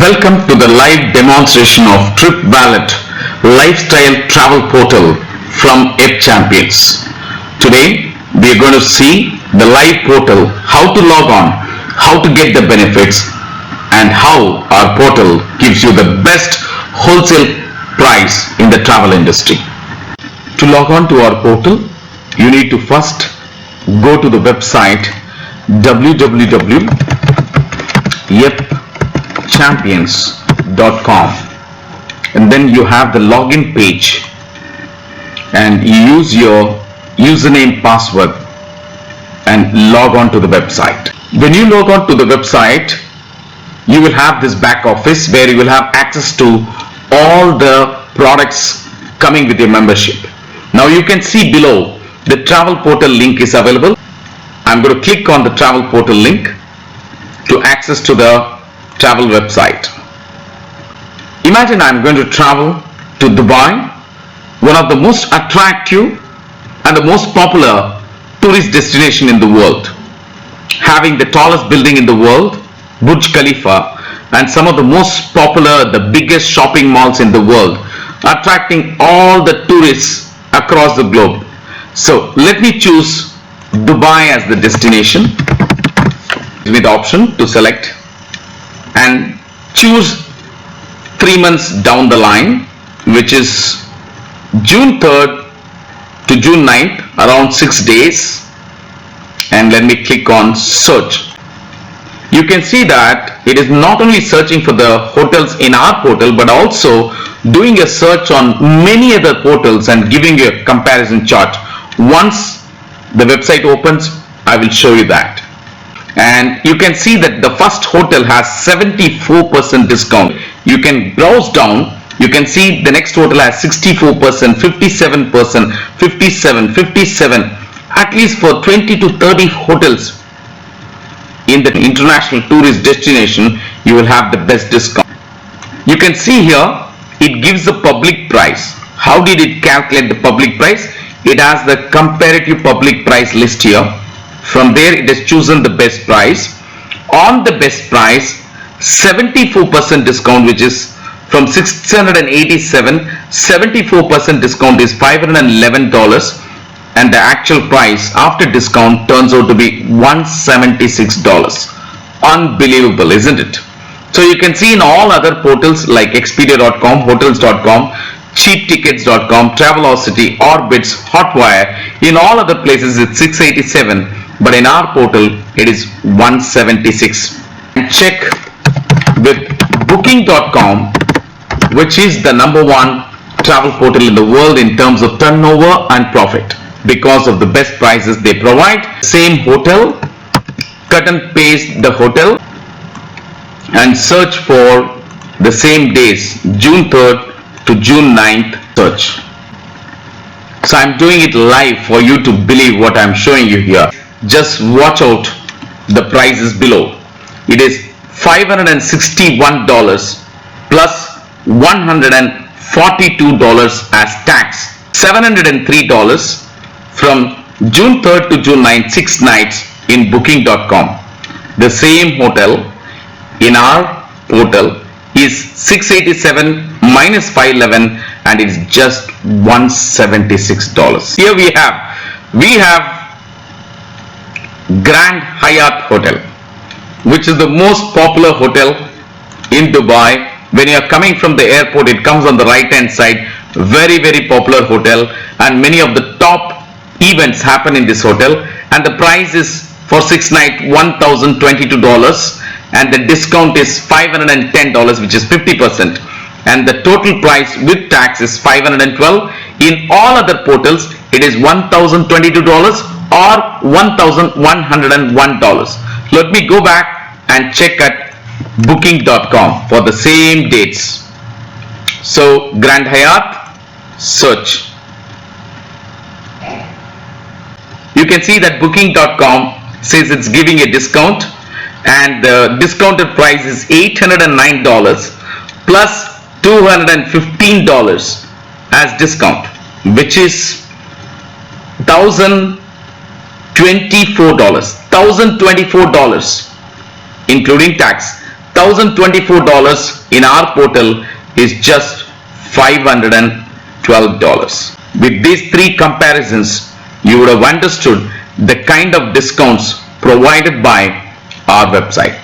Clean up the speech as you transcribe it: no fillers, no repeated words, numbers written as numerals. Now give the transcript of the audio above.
Welcome to the live demonstration of TripValet lifestyle travel portal from App Champions. Today we are going to see the live portal, how to log on, how to get the benefits, and how our portal gives you the best wholesale price in the travel industry. To log on to our portal, you need to first go to the website www.appchampions.com, and then you have the login page and you use your username, password, and log on to the website. When you log on to the website, you will have this back office where you will have access to all the products coming with your membership. Now you can see below the travel portal link is available. I'm going to click on the travel portal link to access to the travel website. Imagine I'm going to travel to Dubai, one of the most attractive and the most popular tourist destination in the world, having the tallest building in the world, Burj Khalifa, and some of the most popular, the biggest shopping malls in the world, attracting all the tourists across the globe. So let me choose Dubai as the destination. Give me the option to select and choose 3 months down the line, which is June 3rd to June 9th, around 6 days, and let me click on search. You can see that it is not only searching for the hotels in our portal but also doing a search on many other portals and giving you a comparison chart. Once the website opens, I will show you that. And you can see that the first hotel has 74% discount. You can browse down. You can see the next hotel has 64%, 57%, 57, at least for 20 to 30 hotels in the international tourist destination, you will have the best discount. You can see here it gives the public price. How did it calculate the public price? It has the comparative public price list here. From there it has chosen the best price. On the best price, 74% discount, which is from 687, 74% discount is $511, and the actual price after discount turns out to be $176. Unbelievable, isn't it? So you can see in all other portals like Expedia.com, Hotels.com, CheapTickets.com, Travelocity, Orbitz, Hotwire, in all other places it's 687, but in our portal it is 176. And check with Booking.com, which is the #1 travel portal in the world in terms of turnover and profit, because of the best prices they provide. Same hotel, cut and paste the hotel and search for the same days, June 3rd to June 9th search. So I'm doing it live for you to believe what I'm showing you here. Just watch out the prices below. It is $561 plus $142 as tax, $703 from June 3rd to June 9th, 6 nights in Booking.com. The same hotel in our portal is 687 minus 511, and it's just $176. Here we have Grand Hyatt Hotel, which is the most popular hotel in Dubai. When you are coming from the airport, it comes on the right hand side. Very popular hotel, and many of the top events happen in this hotel, and the price is for 6 nights $1,022, and the discount is $510, which is 50%, and the total price with tax is $512. In all other portals it is $1,022 or $1,101. Let me go back and check at Booking.com for the same dates. So Grand Hyatt, search. You can see that Booking.com says it's giving a discount, and the discounted price is $809 plus $215 as discount, which is $1,024, including tax. $1,024 in our portal is just $512. With these three comparisons, you would have understood the kind of discounts provided by our website.